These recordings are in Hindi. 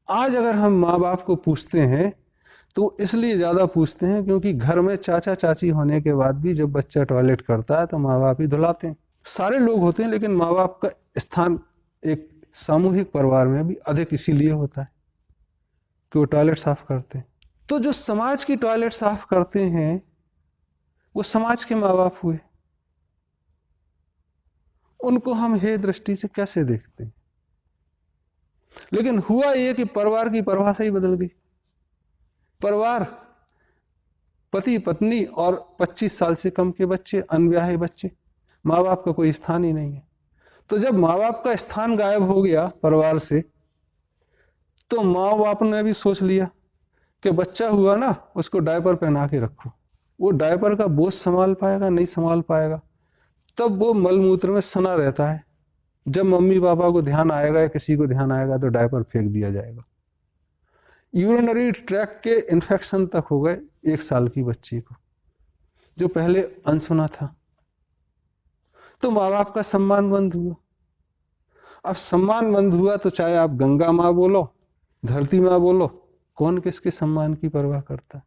आज अगर हम माँ बाप को पूछते हैं तो इसलिए ज़्यादा पूछते हैं क्योंकि घर में चाचा चाची होने के बाद भी जब बच्चा टॉयलेट करता है तो माँ बाप ही धुलाते हैं। सारे लोग होते हैं लेकिन माँ बाप का स्थान एक सामूहिक परिवार में भी अधिक इसीलिए होता है कि वो टॉयलेट साफ करते हैं। तो जो समाज की टॉयलेट साफ करते हैं वो समाज के माँ बाप हुए, उनको हम हे दृष्टि से कैसे देखते हैं। लेकिन हुआ ये कि परिवार की परिभाषा ही बदल गई। परिवार पति पत्नी और 25 साल से कम के बच्चे, अनब्याहे बच्चे, माँ बाप का कोई स्थान ही नहीं है। तो जब माँ बाप का स्थान गायब हो गया परिवार से, तो माँ बाप ने भी सोच लिया कि बच्चा हुआ ना, उसको डायपर पहना के रखो। वो डायपर का बोझ संभाल पाएगा? नहीं संभाल पाएगा। तब वो मलमूत्र में सना रहता है। जब मम्मी पापा को ध्यान आएगा या किसी को ध्यान आएगा तो डायपर फेंक दिया जाएगा। यूरिनरी ट्रैक्ट के इन्फेक्शन तक हो गए 1 साल की बच्ची को, जो पहले अनसुना था। तो माँ बाप का सम्मान बंद हुआ। अब सम्मान बंद हुआ तो चाहे आप गंगा माँ बोलो, धरती माँ बोलो, कौन किसके सम्मान की परवाह करता है।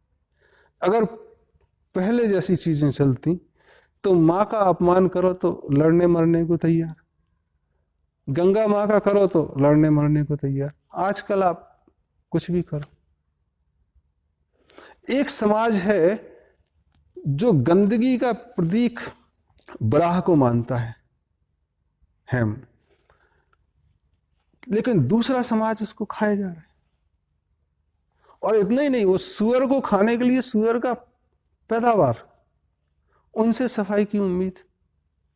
अगर पहले जैसी चीजें चलती तो माँ का अपमान करो तो लड़ने मरने को तैयार, गंगा माँ का करो तो लड़ने मरने को तैयार। आजकल आप कुछ भी करो। एक समाज है जो गंदगी का प्रतीक बराह को मानता है, हेम, लेकिन दूसरा समाज उसको खाए जा रहा है। और इतना ही नहीं, वो सुअर को खाने के लिए सुअर का पैदावार, उनसे सफाई की उम्मीद,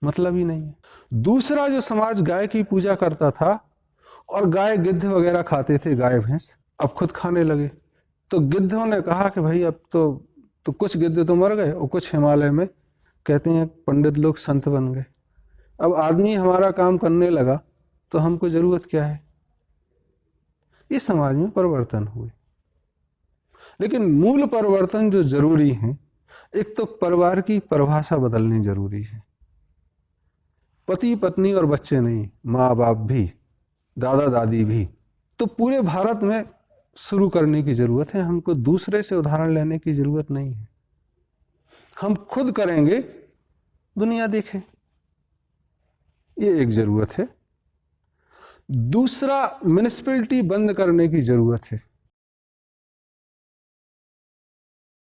मतलब ही नहीं है। दूसरा जो समाज गाय की पूजा करता था और गाय गिद्ध वगैरह खाते थे, गाय भैंस, अब खुद खाने लगे। तो गिद्धों ने कहा कि भाई अब तो कुछ गिद्ध तो मर गए और कुछ हिमालय में कहते हैं पंडित लोग संत बन गए। अब आदमी हमारा काम करने लगा तो हमको जरूरत क्या है। इस समाज में परिवर्तन हुए, लेकिन मूल परिवर्तन जो जरूरी है, एक तो परिवार की परिभाषा बदलनी जरूरी है। पति पत्नी और बच्चे नहीं, माँ बाप भी, दादा दादी भी, तो पूरे भारत में शुरू करने की जरूरत है। हमको दूसरे से उदाहरण लेने की जरूरत नहीं है। हम खुद करेंगे, दुनिया देखे, ये एक जरूरत है। दूसरा, म्युनिसिपैलिटी बंद करने की जरूरत है।